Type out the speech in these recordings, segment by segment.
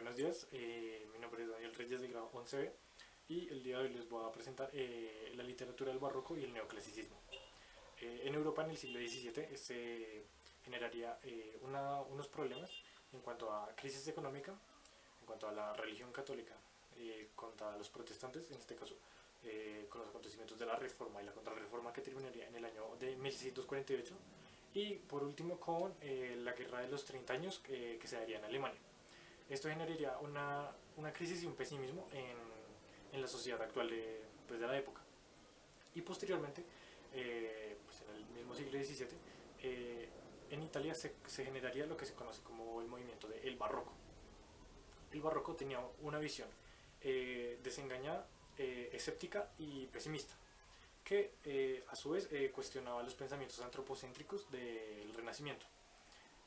buenos días, mi nombre es Daniel Reyes de grado 11B y el día de hoy les voy a presentar la literatura del barroco y el neoclasicismo. En Europa en el siglo XVII se generaría unos problemas en cuanto a crisis económica, en cuanto a la religión católica contra los protestantes, en este caso con los acontecimientos de la Reforma y la Contrarreforma que terminaría en el año de 1648 y por último con la Guerra de los 30 años que se daría en Alemania. Esto generaría una crisis y un pesimismo en la sociedad actual de la época. Y posteriormente, pues en el mismo siglo XVII, en Italia se generaría lo que se conoce como el movimiento del barroco. El barroco tenía una visión desengañada, escéptica y pesimista, que a su vez cuestionaba los pensamientos antropocéntricos del Renacimiento.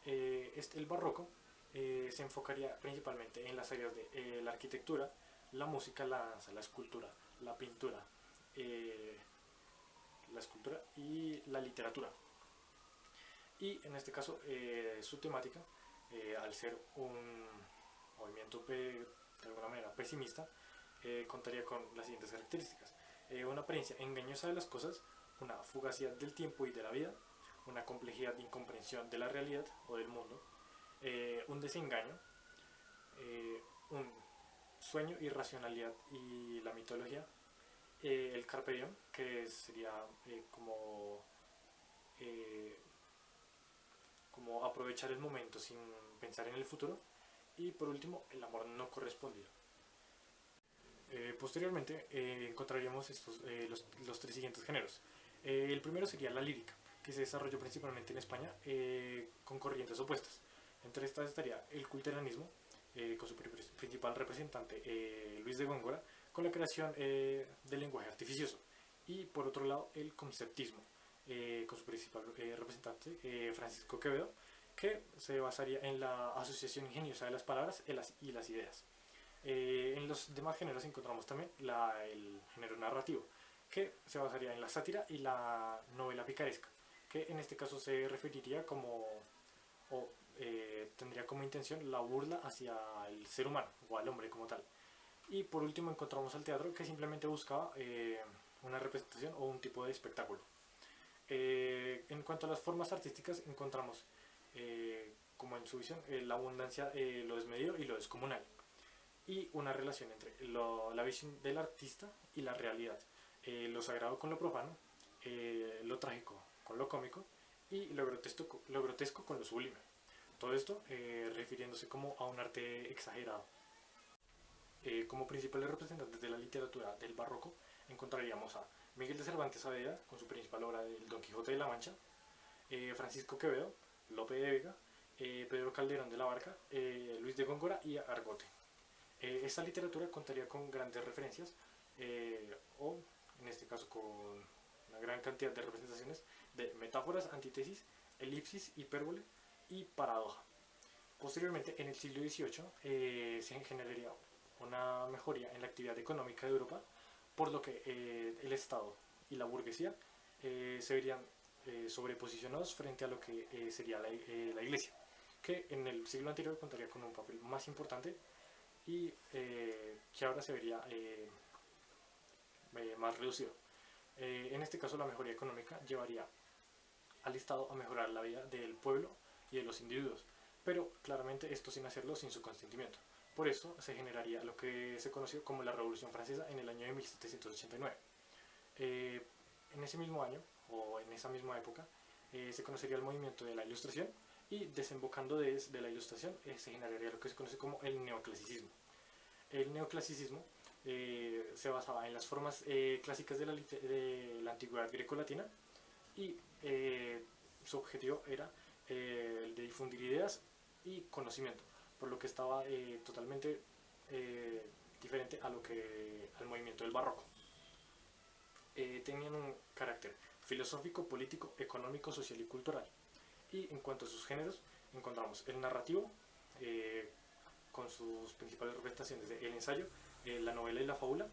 El barroco se enfocaría principalmente en las áreas de la arquitectura, la música, la danza, eh, la escultura y la literatura. Y en este caso su temática, al ser un movimiento de alguna manera pesimista, contaría con las siguientes características. Una apariencia engañosa de las cosas, una fugacidad del tiempo y de la vida, una complejidad de incomprensión de la realidad o del mundo, un desengaño, un sueño, irracionalidad y la mitología, el carpe diem, que sería eh, como aprovechar el momento sin pensar en el futuro, y por último el amor no correspondido. Posteriormente encontraríamos los tres siguientes géneros. El primero sería la lírica, que se desarrolló principalmente en España con corrientes opuestas. Entre estas estaría el culteranismo, con su principal representante Luis de Góngora, con la creación del lenguaje artificioso. Y por otro lado el conceptismo, con su principal representante Francisco Quevedo, que se basaría en la asociación ingeniosa de las palabras y las ideas. En los demás géneros encontramos también el género narrativo, que se basaría en la sátira y la novela picaresca, que en este caso se referiría o tendría como intención la burla hacia el ser humano o al hombre como tal. Y por último encontramos al teatro, que simplemente buscaba una representación o un tipo de espectáculo. En cuanto a las formas artísticas encontramos como en su visión la abundancia, lo desmedido y lo descomunal, y una relación entre la visión del artista y la realidad, lo sagrado con lo profano, lo trágico con lo cómico y lo grotesco con lo sublime. Todo esto refiriéndose como a un arte exagerado. Como principales representantes de la literatura del barroco encontraríamos a Miguel de Cervantes Saavedra con su principal obra del Don Quijote de la Mancha, Francisco Quevedo, Lope de Vega, Pedro Calderón de la Barca, Luis de Góngora y Argote. Esta literatura contaría con grandes referencias, o en este caso con una gran cantidad de representaciones de metáforas, antítesis, elipsis, hipérbole y paradoja. Posteriormente, en el siglo XVIII, se generaría una mejoría en la actividad económica de Europa, por lo que el Estado y la burguesía se verían sobreposicionados frente a lo que sería la Iglesia, que en el siglo anterior contaría con un papel más importante y que ahora se vería más reducido. En este caso, la mejoría económica llevaría al Estado a mejorar la vida del pueblo y de los individuos, pero claramente esto sin hacerlo sin su consentimiento. Por eso se generaría lo que se conoció como la Revolución Francesa en el año de 1789. En ese mismo año, o en esa misma época, se conocería el movimiento de la Ilustración, y desembocando de la Ilustración se generaría lo que se conoce como el neoclasicismo. El neoclasicismo se basaba en las formas clásicas de la antigüedad grecolatina y su objetivo era el de difundir ideas y conocimiento, por lo que estaba totalmente diferente al movimiento del barroco. Tenían un carácter filosófico, político, económico, social y cultural. Y en cuanto a sus géneros, encontramos el narrativo, con sus principales representaciones de el ensayo, la novela y la fábula.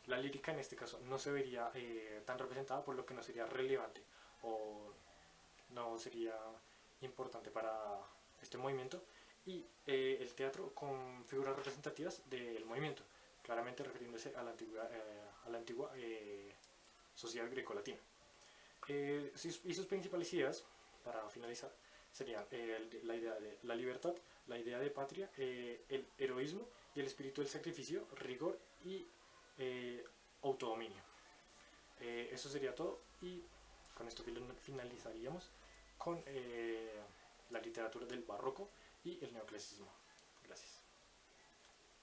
La lírica en este caso no se vería tan representada, por lo que no sería relevante o no sería importante para este movimiento. y el teatro con figuras representativas del movimiento, claramente refiriéndose a la antigua sociedad grecolatina. Y sus principales ideas, para finalizar, serían la idea de la libertad, la idea de patria, el heroísmo y el espíritu del sacrificio, rigor y autodominio. Eso sería todo y con esto finalizaríamos con la literatura del barroco y el neoclasicismo. Gracias.